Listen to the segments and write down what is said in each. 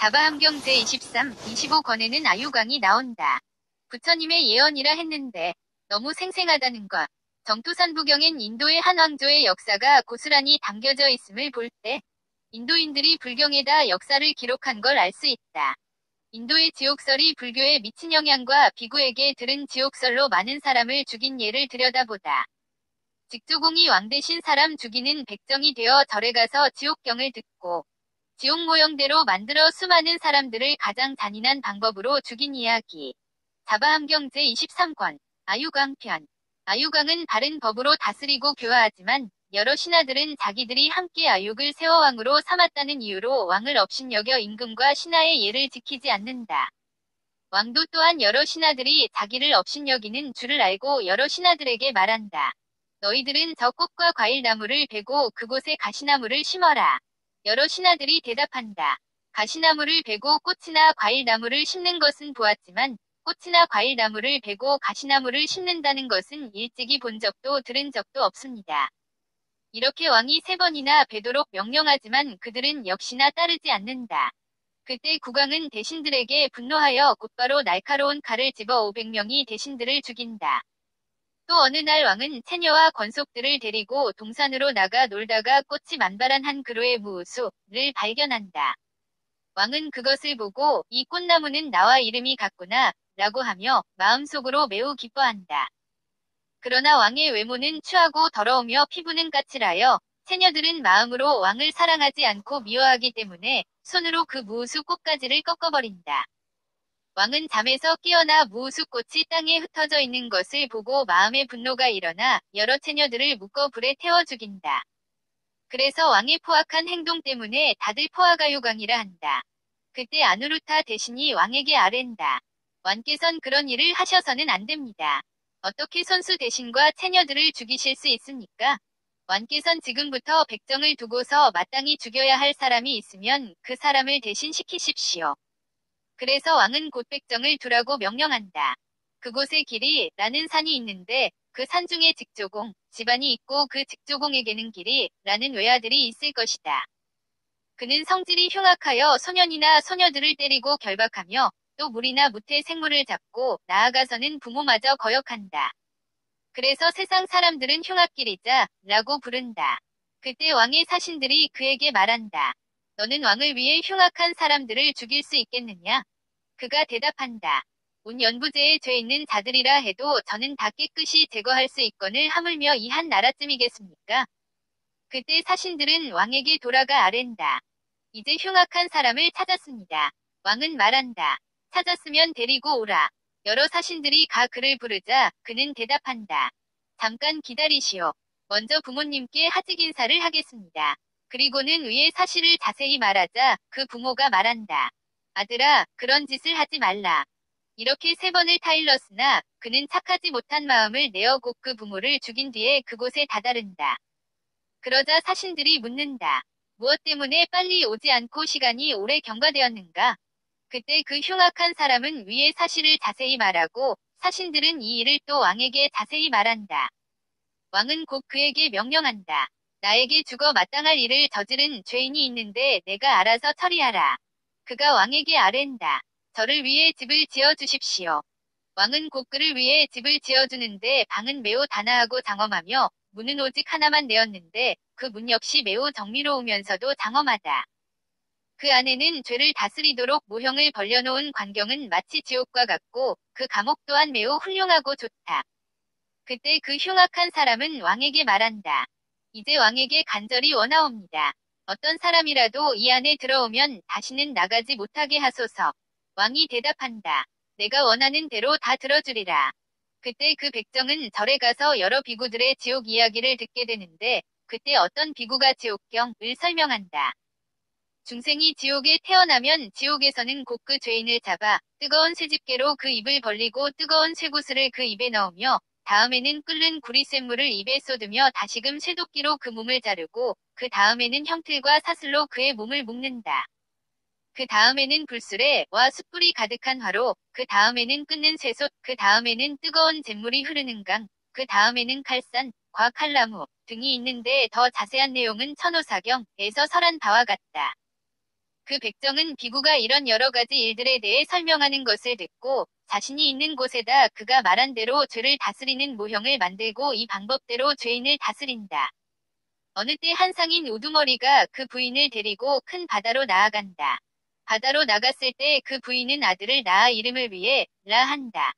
자바함경 제23, 25권에는 아유강이 나온다. 부처님의 예언이라 했는데 너무 생생하다는 것. 정토산부경엔 인도의 한 왕조의 역사가 고스란히 담겨져 있음을 볼 때 인도인들이 불경에다 역사를 기록한 걸 알 수 있다. 인도의 지옥설이 불교에 미친 영향과 비구에게 들은 지옥설로 많은 사람을 죽인 예를 들여다보다. 직조공이 왕 대신 사람 죽이는 백정이 되어 절에 가서 지옥경을 듣고 지옥 모형대로 만들어 수많은 사람들을 가장 잔인한 방법으로 죽인 이야기. 자바함경 제23권 아유강편. 아유강은 바른 법으로 다스리고 교화하지만 여러 신하들은 자기들이 함께 아육을 세워 왕으로 삼았다는 이유로 왕을 업신여겨 임금과 신하의 예를 지키지 않는다. 왕도 또한 여러 신하들이 자기를 업신여기는 줄을 알고 여러 신하들에게 말한다. 너희들은 저 꽃과 과일나무를 베고 그곳에 가시나무를 심어라. 여러 신하들이 대답한다. 가시나무를 베고 꽃이나 과일나무를 심는 것은 보았지만 꽃이나 과일나무를 베고 가시나무를 심는다는 것은 일찍이 본 적도 들은 적도 없습니다. 이렇게 왕이 3번이나 베도록 명령하지만 그들은 역시나 따르지 않는다. 그때 국왕은 대신들에게 분노하여 곧바로 날카로운 칼을 집어 500명이 대신들을 죽인다. 또 어느 날 왕은 채녀와 권속들을 데리고 동산으로 나가 놀다가 꽃이 만발한 한 그루의 무우수를 발견한다. 왕은 그것을 보고 이 꽃나무는 나와 이름이 같구나 라고 하며 마음속으로 매우 기뻐한다. 그러나 왕의 외모는 추하고 더러우며 피부는 까칠하여 채녀들은 마음으로 왕을 사랑하지 않고 미워하기 때문에 손으로 그 무우수 꽃가지를 꺾어버린다. 왕은 잠에서 깨어나 무우수 꽃이 땅에 흩어져 있는 것을 보고 마음의 분노가 일어나 여러 채녀들을 묶어 불에 태워 죽인다. 그래서 왕의 포악한 행동 때문에 다들 포악아유강이라 한다. 그때 아누루타 대신이 왕에게 아랜다. 왕께선 그런 일을 하셔서는 안 됩니다. 어떻게 선수 대신과 채녀들을 죽이실 수 있습니까? 왕께선 지금부터 백정을 두고서 마땅히 죽여야 할 사람이 있으면 그 사람을 대신시키십시오. 그래서 왕은 곧 백정을 두라고 명령한다. 그곳에 길이라는 산이 있는데 그 산 중에 직조공, 집안이 있고 그 직조공에게는 길이라는 외아들이 있을 것이다. 그는 성질이 흉악하여 소년이나 소녀들을 때리고 결박하며 또 물이나 무태 생물을 잡고 나아가서는 부모마저 거역한다. 그래서 세상 사람들은 흉악길이자 라고 부른다. 그때 왕의 사신들이 그에게 말한다. 너는 왕을 위해 흉악한 사람들을 죽일 수 있겠느냐? 그가 대답한다. 온 연부제에 죄 있는 자들이라 해도 저는 다 깨끗이 제거할 수 있거늘 하물며 이 한 나라쯤이겠습니까? 그때 사신들은 왕에게 돌아가 아랜다. 이제 흉악한 사람을 찾았습니다. 왕은 말한다. 찾았으면 데리고 오라. 여러 사신들이 가 그를 부르자 그는 대답한다. 잠깐 기다리시오. 먼저 부모님께 하직 인사를 하겠습니다. 그리고는 위의 사실을 자세히 말하자 그 부모가 말한다. 아들아, 그런 짓을 하지 말라. 이렇게 3번을 타일렀으나 그는 착하지 못한 마음을 내어 곧 그 부모를 죽인 뒤에 그곳에 다다른다. 그러자 사신들이 묻는다. 무엇 때문에 빨리 오지 않고 시간이 오래 경과되었는가? 그때 그 흉악한 사람은 위의 사실을 자세히 말하고 사신들은 이 일을 또 왕에게 자세히 말한다. 왕은 곧 그에게 명령한다. 나에게 죽어 마땅할 일을 저지른 죄인이 있는데 내가 알아서 처리하라. 그가 왕에게 아랜다. 저를 위해 집을 지어 주십시오. 왕은 곧 그를 위해 집을 지어주는데 방은 매우 단아하고 장엄하며 문은 오직 하나만 내었는데 그 문 역시 매우 정미로우면서도 장엄하다. 그 안에는 죄를 다스리도록 모형을 벌려놓은 광경은 마치 지옥과 같고 그 감옥 또한 매우 훌륭하고 좋다. 그때 그 흉악한 사람은 왕에게 말한다. 이제 왕에게 간절히 원하옵니다. 어떤 사람이라도 이 안에 들어오면 다시는 나가지 못하게 하소서. 왕이 대답한다. 내가 원하는 대로 다 들어주리라. 그때 그 백정은 절에 가서 여러 비구들의 지옥 이야기를 듣게 되는데 그때 어떤 비구가 지옥경을 설명한다. 중생이 지옥에 태어나면 지옥에서는 곧 그 죄인을 잡아 뜨거운 쇠집게로 그 입을 벌리고 뜨거운 쇠구슬을 그 입에 넣으며 다음에는 끓는 구리샘물을 입에 쏟으며 다시금 쇠도끼로 그 몸을 자르고 그 다음에는 형틀과 사슬로 그의 몸을 묶는다. 그 다음에는 불수레와 숯불이 가득한 화로, 그 다음에는 끓는 쇠솥, 그 다음에는 뜨거운 잿물이 흐르는 강, 그 다음에는 칼산, 과 칼나무 등이 있는데 더 자세한 내용은 천호사경에서 설한 바와 같다. 그 백정은 비구가 이런 여러 가지 일들에 대해 설명하는 것을 듣고 자신이 있는 곳에다 그가 말한 대로 죄를 다스리는 모형을 만들고 이 방법대로 죄인을 다스린다. 어느 때 한 상인 우두머리가 그 부인을 데리고 큰 바다로 나아간다. 바다로 나갔을 때 그 부인은 아들을 낳아 이름을 위해 라 한다.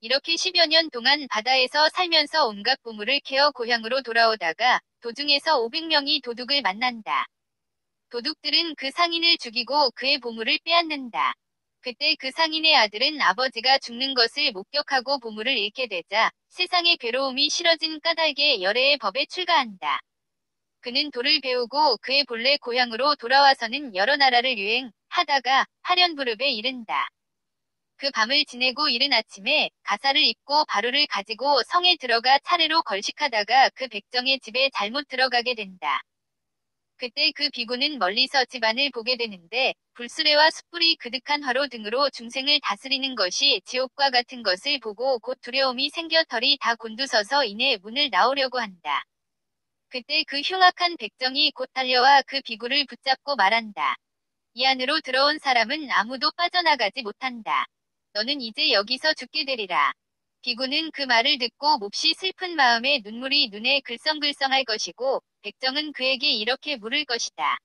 이렇게 10여 년 동안 바다에서 살면서 온갖 보물을 캐어 고향으로 돌아오다가 도중에서 500명이 도둑을 만난다. 도둑들은 그 상인을 죽이고 그의 보물을 빼앗는다. 그때 그 상인의 아들은 아버지가 죽는 것을 목격하고 보물을 잃게 되자 세상의 괴로움이 싫어진 까닭에 열애의 법에 출가한다. 그는 도를 배우고 그의 본래 고향으로 돌아와서는 여러 나라를 유행하다가 하련부릅에 이른다. 그 밤을 지내고 이른 아침에 가사를 입고 바루를 가지고 성에 들어가 차례로 걸식하다가 그 백정의 집에 잘못 들어가게 된다. 그때 그 비구는 멀리서 집안을 보게 되는데 불수레와 숯불이 그득한 화로 등으로 중생을 다스리는 것이 지옥과 같은 것을 보고 곧 두려움이 생겨 털이 다 곤두서서 이내 문을 나오려고 한다. 그때 그 흉악한 백정이 곧 달려와 그 비구를 붙잡고 말한다. 이 안으로 들어온 사람은 아무도 빠져나가지 못한다. 너는 이제 여기서 죽게 되리라. 비구는 그 말을 듣고 몹시 슬픈 마음에 눈물이 눈에 글썽글썽할 것이고 백정은 그에게 이렇게 물을 것이다.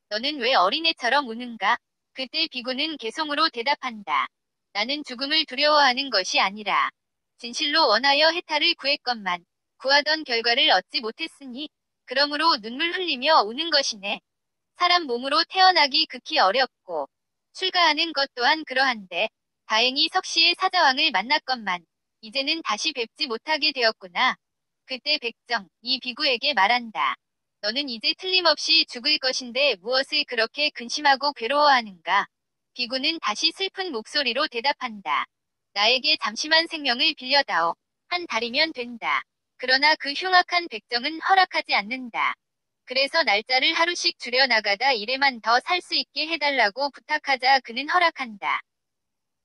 너는 왜 어린애처럼 우는가? 그때 비구는 개송으로 대답한다. 나는 죽음을 두려워하는 것이 아니라 진실로 원하여 해탈을 구했건만 구하던 결과를 얻지 못했으니 그러므로 눈물 흘리며 우는 것이네. 사람 몸으로 태어나기 극히 어렵고 출가하는 것 또한 그러한데 다행히 석시의 사자왕을 만났건만 이제는 다시 뵙지 못하게 되었구나. 그때 백정, 이 비구에게 말한다. 너는 이제 틀림없이 죽을 것인데 무엇을 그렇게 근심하고 괴로워하는가? 비구는 다시 슬픈 목소리로 대답한다. 나에게 잠시만 생명을 빌려다오. 한 달이면 된다. 그러나 그 흉악한 백정은 허락하지 않는다. 그래서 날짜를 하루씩 줄여나가다 일에만 더 살 수 있게 해달라고 부탁하자 그는 허락한다.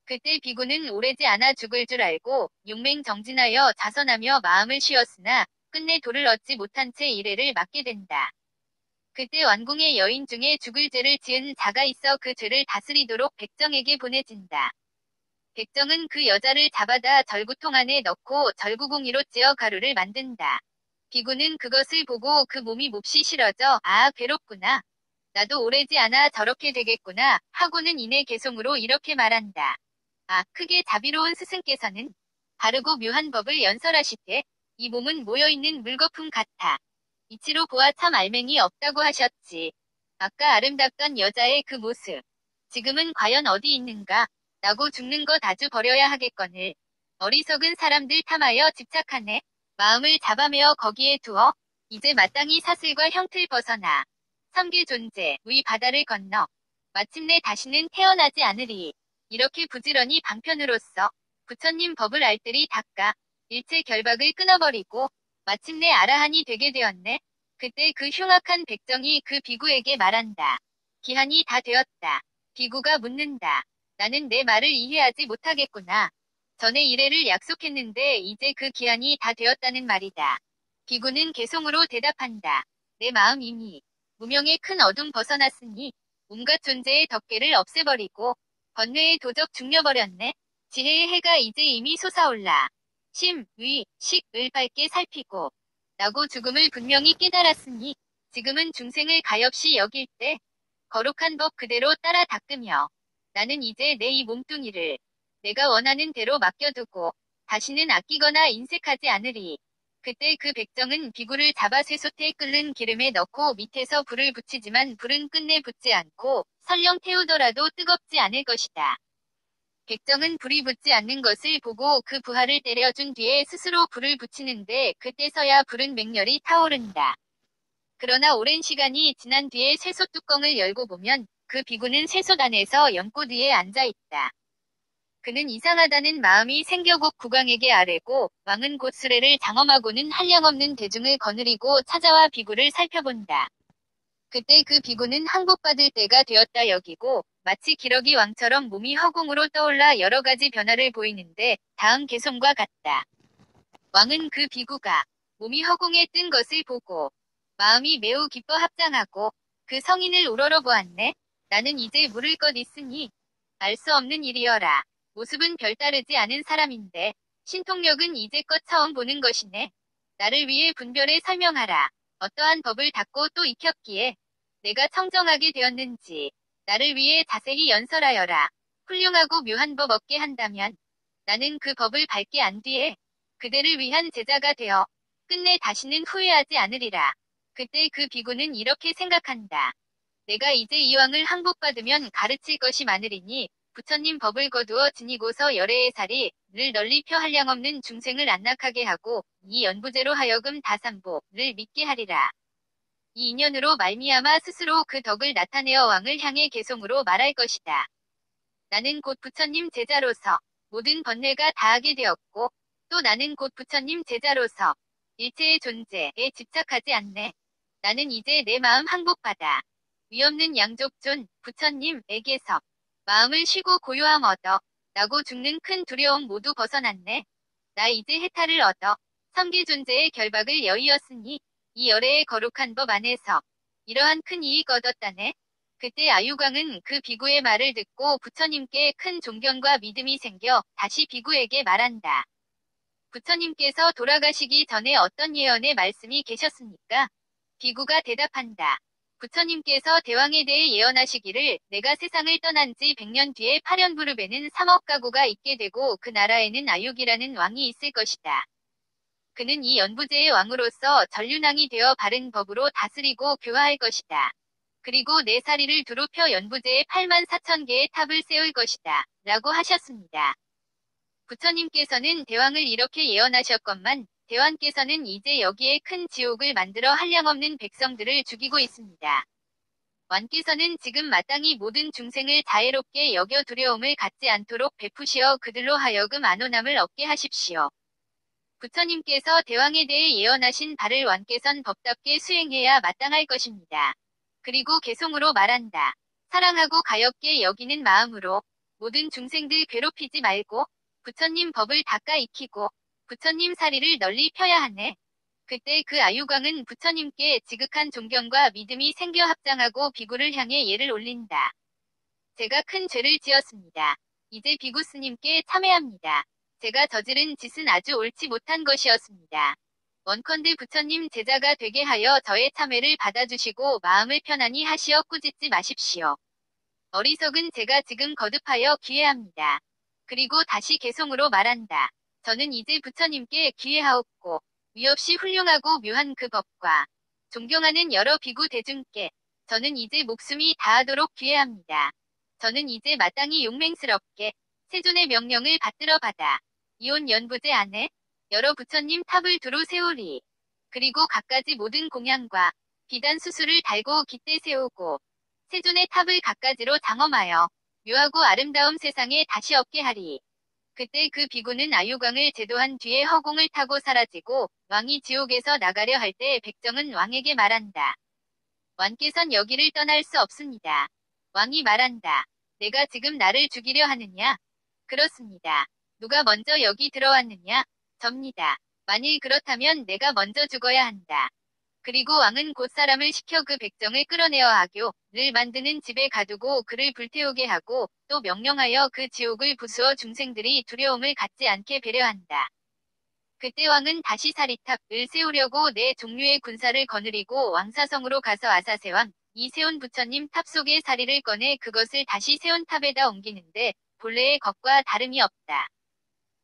그때 비구는 오래지 않아 죽을 줄 알고 용맹정진하여 자선하며 마음을 쉬었으나 끝내 도를 얻지 못한 채 이래를 맞게 된다. 그때 완궁의 여인 중에 죽을 죄를 지은 자가 있어 그 죄를 다스리도록 백정에게 보내진다. 백정은 그 여자를 잡아다 절구통 안에 넣고 절구공이로 찧어 가루를 만든다. 비구는 그것을 보고 그 몸이 몹시 싫어져 아 괴롭구나. 나도 오래지 않아 저렇게 되겠구나 하고는 이내 개송으로 이렇게 말한다. 아 크게 자비로운 스승께서는 바르고 묘한 법을 연설하시되 이 몸은 모여있는 물거품 같아. 이치로 보아 참 알맹이 없다고 하셨지. 아까 아름답던 여자의 그 모습. 지금은 과연 어디 있는가? 나고 죽는 것 아주 버려야 하겠거늘. 어리석은 사람들 탐하여 집착하네. 마음을 잡아매어 거기에 두어. 이제 마땅히 사슬과 형틀 벗어나. 삼계 존재, 위 바다를 건너. 마침내 다시는 태어나지 않으리. 이렇게 부지런히 방편으로써 부처님 법을 알뜰히 닦아 일체 결박을 끊어버리고 마침내 아라한이 되게 되었네. 그때 그 흉악한 백정이 그 비구에게 말한다. 기한이 다 되었다. 비구가 묻는다. 나는 내 말을 이해하지 못하겠구나. 전에 이래를 약속했는데 이제 그 기한이 다 되었다는 말이다. 비구는 개송으로 대답한다. 내 마음 이미 무명의 큰 어둠 벗어났으니 온갖 존재의 덮개를 없애버리고 번뇌에 도적 죽려버렸네. 지혜의 해가 이제 이미 솟아올라. 심, 위, 식을 밝게 살피고 나고 죽음을 분명히 깨달았으니 지금은 중생을 가엾이 여길 때 거룩한 법 그대로 따라 닦으며 나는 이제 내 이 몸뚱이를 내가 원하는 대로 맡겨두고 다시는 아끼거나 인색하지 않으리. 그때 그 백정은 비구를 잡아 쇠솥에 끓는 기름에 넣고 밑에서 불을 붙이지만 불은 끝내 붙지 않고 설령 태우더라도 뜨겁지 않을 것이다. 백정은 불이 붙지 않는 것을 보고 그 부하를 때려준 뒤에 스스로 불을 붙이는데 그때서야 불은 맹렬히 타오른다. 그러나 오랜 시간이 지난 뒤에 쇠솥 뚜껑을 열고 보면 그 비구는 쇠솥 안에서 연꽃 위에 앉아 있다. 그는 이상하다는 마음이 생겨 곧 국왕에게 아뢰고 왕은 곧 수레를 장엄하고는 한량없는 대중을 거느리고 찾아와 비구를 살펴본다. 그때 그 비구는 항복받을 때가 되었다 여기고 마치 기러기 왕처럼 몸이 허공으로 떠올라 여러 가지 변화를 보이는데 다음 개송과 같다. 왕은 그 비구가 몸이 허공에 뜬 것을 보고 마음이 매우 기뻐 합장하고 그 성인을 우러러 보았네. 나는 이제 물을 것 있으니 알 수 없는 일이여라. 모습은 별다르지 않은 사람인데 신통력은 이제껏 처음 보는 것이네. 나를 위해 분별해 설명하라. 어떠한 법을 닦고 또 익혔기에 내가 청정하게 되었는지 나를 위해 자세히 연설하여라. 훌륭하고 묘한 법 얻게 한다면 나는 그 법을 밟게 한 뒤에 그대를 위한 제자가 되어 끝내 다시는 후회하지 않으리라. 그때 그 비구는 이렇게 생각한다. 내가 이제 이왕을 항복받으면 가르칠 것이 많으리니 부처님 법을 거두어 지니고서 열애의 사리를 널리 펴 한량없는 중생을 안락하게 하고 이 연부제로 하여금 다삼보를 믿게 하리라. 이 인연으로 말미암아 스스로 그 덕을 나타내어 왕을 향해 개송으로 말할 것이다. 나는 곧 부처님 제자로서 모든 번뇌가 다하게 되었고 또 나는 곧 부처님 제자로서 일체의 존재에 집착하지 않네. 나는 이제 내 마음 항복받아 위없는 양족존 부처님에게서 마음을 쉬고 고요함 얻어 나고 죽는 큰 두려움 모두 벗어났네. 나 이제 해탈을 얻어 삼계 존재의 결박을 여의었으니 이 열애의 거룩한 법 안에서 이러한 큰 이익 얻었다네. 그때 아유광은 그 비구의 말을 듣고 부처님께 큰 존경과 믿음이 생겨 다시 비구에게 말한다. 부처님께서 돌아가시기 전에 어떤 예언의 말씀이 계셨습니까? 비구가 대답한다. 부처님께서 대왕에 대해 예언하시기를 내가 세상을 떠난 지 100년 뒤에 파련부르베는 3억 가구가 있게 되고 그 나라에는 아육이라는 왕이 있을 것이다. 그는 이 연부제의 왕으로서 전륜왕이 되어 바른 법으로 다스리고 교화할 것이다. 그리고 네 사리를 두루 펴 연부제에 8만 4천 개의 탑을 세울 것이다. 라고 하셨습니다. 부처님께서는 대왕을 이렇게 예언하셨건만 대왕께서는 이제 여기에 큰 지옥을 만들어 한량없는 백성들을 죽이고 있습니다. 왕께서는 지금 마땅히 모든 중생을 자애롭게 여겨 두려움을 갖지 않도록 베푸시어 그들로 하여금 안온함을 얻게 하십시오. 부처님께서 대왕에 대해 예언하신 바를 왕께선 법답게 수행해야 마땅할 것입니다. 그리고 개송으로 말한다. 사랑하고 가엾게 여기는 마음으로 모든 중생들 괴롭히지 말고 부처님 법을 닦아 익히고 부처님 사리를 널리 펴야 하네. 그때 그 아유광은 부처님께 지극한 존경과 믿음이 생겨 합장하고 비구를 향해 예를 올린다. 제가 큰 죄를 지었습니다. 이제 비구 스님께 참회합니다. 제가 저지른 짓은 아주 옳지 못한 것이었습니다. 원컨대 부처님 제자가 되게 하여 저의 참회를 받아주시고 마음을 편안히 하시어 꾸짖지 마십시오. 어리석은 제가 지금 거듭하여 기회합니다. 그리고 다시 개송으로 말한다. 저는 이제 부처님께 기회하옵고 위없이 훌륭하고 묘한 그 법과 존경하는 여러 비구 대중께 저는 이제 목숨이 다하도록 기회합니다. 저는 이제 마땅히 용맹스럽게 세존의 명령을 받들어 받아 이온 연부제 안에 여러 부처님 탑을 두루 세우리. 그리고 갖가지 모든 공양과 비단 수수를 달고 깃대 세우고 세존의 탑을 갖가지로 장엄하여 묘하고 아름다움 세상에 다시 얻게 하리. 그때 그 비구는 아유광을 제도한 뒤에 허공을 타고 사라지고 왕이 지옥에서 나가려 할 때 백정은 왕에게 말한다. 왕께선 여기를 떠날 수 없습니다. 왕이 말한다. 내가 지금 나를 죽이려 하느냐? 그렇습니다. 누가 먼저 여기 들어왔느냐? 접니다. 만일 그렇다면 내가 먼저 죽어야 한다. 그리고 왕은 곧 사람을 시켜 그 백정을 끌어내어 악교를 만드는 집에 가두고 그를 불태우게 하고 또 명령하여 그 지옥을 부수어 중생들이 두려움을 갖지 않게 배려한다. 그때 왕은 다시 사리탑을 세우려고 네 종류의 군사를 거느리고 왕사성으로 가서 아사세왕, 이 세운 부처님 탑 속의 사리를 꺼내 그것을 다시 세운 탑에다 옮기는데 본래의 것과 다름이 없다.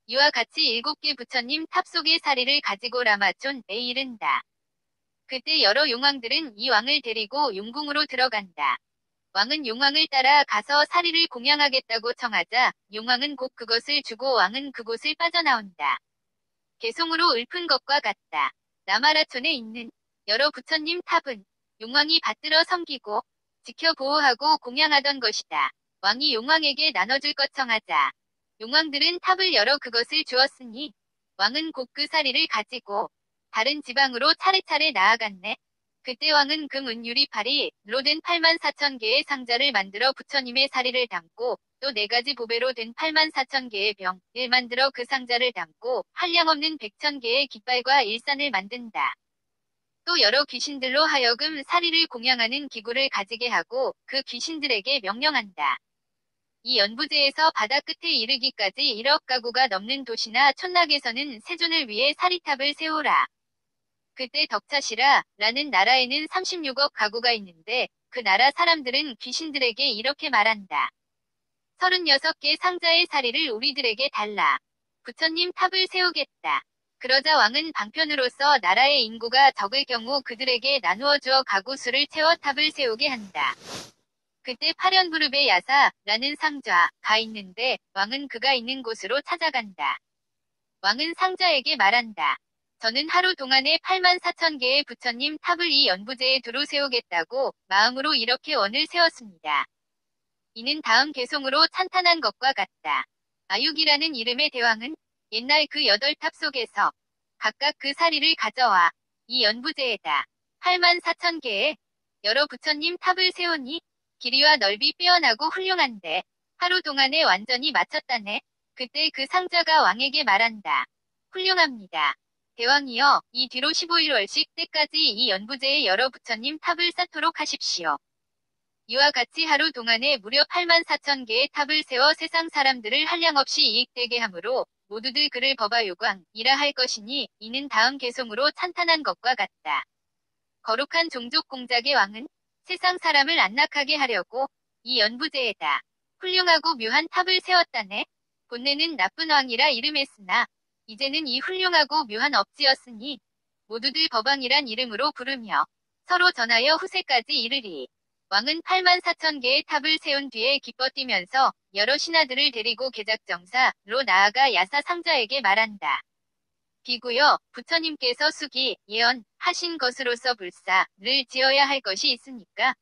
이와 같이 7개 부처님 탑 속의 사리를 가지고 라마촌에 이른다. 그때 여러 용왕들은 이 왕을 데리고 용궁으로 들어간다. 왕은 용왕을 따라 가서 사리를 공양하겠다고 청하자 용왕은 곧 그것을 주고 왕은 그곳을 빠져나온다. 개송으로 읊은 것과 같다. 나마라촌에 있는 여러 부처님 탑은 용왕이 받들어 섬기고 지켜 보호하고 공양하던 것이다. 왕이 용왕에게 나눠줄 것 청하자 용왕들은 탑을 열어 그것을 주었으니 왕은 곧 그 사리를 가지고 다른 지방으로 차례차례 나아갔네. 그때 왕은 금, 은, 유리, 파리로 된 8만 4천 개의 상자를 만들어 부처님의 사리를 담고 또 4가지 보배로 된 8만 4천 개의 병을 만들어 그 상자를 담고 한량없는 100천 개의 깃발과 일산을 만든다. 또 여러 귀신들로 하여금 사리를 공양하는 기구를 가지게 하고 그 귀신들에게 명령한다. 이 연부제에서 바다 끝에 이르기까지 1억 가구가 넘는 도시나 촌락에서는 세존을 위해 사리탑을 세우라. 그때 덕차시라 라는 나라에는 36억 가구가 있는데 그 나라 사람들은 귀신들에게 이렇게 말한다. 36개 상자의 사리를 우리들에게 달라. 부처님 탑을 세우겠다. 그러자 왕은 방편으로서 나라의 인구가 적을 경우 그들에게 나누어 주어 가구 수를 채워 탑을 세우게 한다. 그때 파련부릅의 야사라는 상자가 있는데 왕은 그가 있는 곳으로 찾아간다. 왕은 상자에게 말한다. 저는 하루 동안에 84,000개의 부처님 탑을 이 연부제에 두루 세우겠다고 마음으로 이렇게 원을 세웠습니다. 이는 다음 개송으로 찬탄한 것과 같다. 아육이라는 이름의 대왕은 옛날 그 8탑 속에서 각각 그 사리를 가져와 이 연부제에다 84,000개의 여러 부처님 탑을 세우니 길이와 넓이 빼어나고 훌륭한데 하루 동안에 완전히 마쳤다네. 그때 그 상자가 왕에게 말한다. 훌륭합니다. 대왕이여, 이 뒤로 15일월씩 때까지 이 연부제에 여러 부처님 탑을 쌓도록 하십시오. 이와 같이 하루 동안에 무려 84,000개의 탑을 세워 세상 사람들을 한량없이 이익되게 하므로 모두들 그를 법화요광이라 할 것이니 이는 다음 개송으로 찬탄한 것과 같다. 거룩한 종족 공작의 왕은 세상 사람을 안락하게 하려고 이 연부제에다 훌륭하고 묘한 탑을 세웠다네. 본래는 나쁜 왕이라 이름했으나 이제는 이 훌륭하고 묘한 업지였으니 모두들 법왕이란 이름으로 부르며 서로 전하여 후세까지 이르리. 왕은 84,000개의 탑을 세운 뒤에 기뻐 뛰면서 여러 신하들을 데리고 개작정사로 나아가 야사 상자에게 말한다. 비구여, 부처님께서 수기, 예언하신 것으로서 불사를 지어야 할 것이 있으니까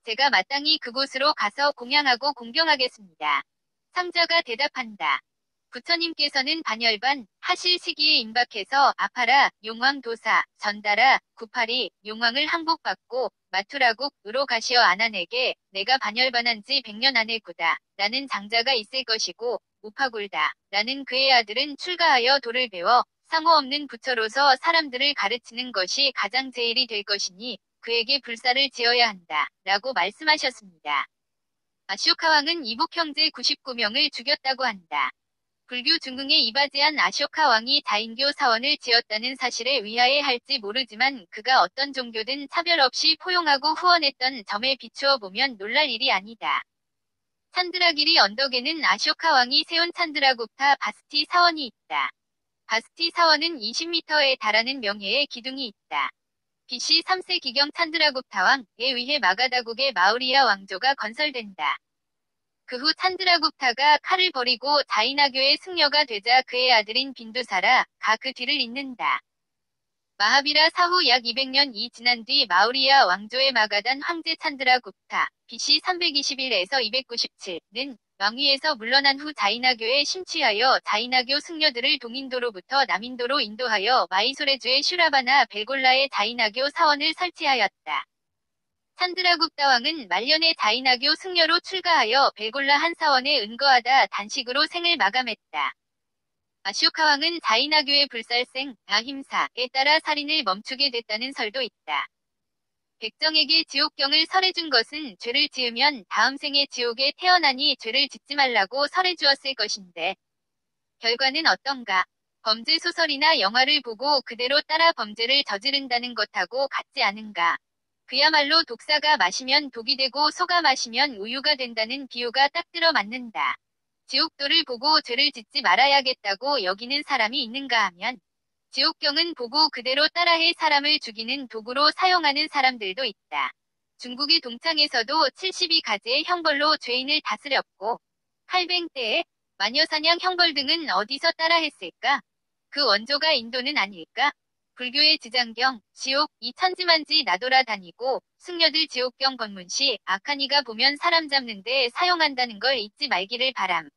제가 마땅히 그곳으로 가서 공양하고 공경하겠습니다. 상자가 대답한다. 부처님께서는 반열반 하실 시기에 임박해서 아파라, 용왕 도사, 전달아, 구파리, 용왕을 항복받고 마투라국으로 가시어 아난에게 내가 반열반한 지 100년 안에구다 라는 장자가 있을 것이고 우파굴다 라는 그의 아들은 출가하여 도를 배워 상호 없는 부처로서 사람들을 가르치는 것이 가장 제일이 될 것이니 그에게 불사를 지어야 한다 라고 말씀하셨습니다. 아쇼카 왕은 이복 형제 99명을 죽였다고 한다. 불교 중흥에 이바지한 아쇼카 왕이 다인교 사원을 지었다는 사실에 위하해할지 모르지만 그가 어떤 종교든 차별 없이 포용하고 후원했던 점에 비추어 보면 놀랄 일이 아니다. 찬드라기리 언덕에는 아쇼카 왕이 세운 찬드라굽타 바스티 사원이 있다. 바스티 사원은 20m에 달하는 명예의 기둥이 있다. BC 3세 기경 찬드라굽타 왕에 의해 마가다국의 마우리아 왕조가 건설된다. 그 후 찬드라굽타가 칼을 버리고 자이나교의 승려가 되자 그의 아들인 빈두사라가 그 뒤를 잇는다. 마하비라 사후 약 200년이 지난 뒤 마우리아 왕조의 마가단 황제 찬드라굽타 BC 321에서 297는 왕위에서 물러난 후 자이나교에 심취하여 자이나교 승려들을 동인도로부터 남인도로 인도하여 마이소레주의 슈라바나 벨골라의 자이나교 사원을 설치하였다. 찬드라굽타 왕은 말년에 자이나교 승려로 출가하여 벨골라 한 사원에 은거하다 단식으로 생을 마감했다. 아쇼카 왕은 자이나교의 불살생, 아힘사에 따라 살인을 멈추게 됐다는 설도 있다. 백정에게 지옥경을 설해준 것은 죄를 지으면 다음 생에 지옥에 태어나니 죄를 짓지 말라고 설해주었을 것인데 결과는 어떤가? 범죄 소설이나 영화를 보고 그대로 따라 범죄를 저지른다는 것하고 같지 않은가? 그야말로 독사가 마시면 독이 되고 소가 마시면 우유가 된다는 비유가 딱 들어맞는다. 지옥도를 보고 죄를 짓지 말아야겠다고 여기는 사람이 있는가 하면 지옥경은 보고 그대로 따라해 사람을 죽이는 도구로 사용하는 사람들도 있다. 중국의 동창에서도 72가지의 형벌로 죄인을 다스렸고 칼뱅 때에 마녀사냥 형벌 등은 어디서 따라했을까? 그 원조가 인도는 아닐까? 불교의 지장경, 지옥, 이 천지만지 나돌아다니고 승려들 지옥경 검문시 악한 이가 보면 사람 잡는데 사용한다는 걸 잊지 말기를 바람.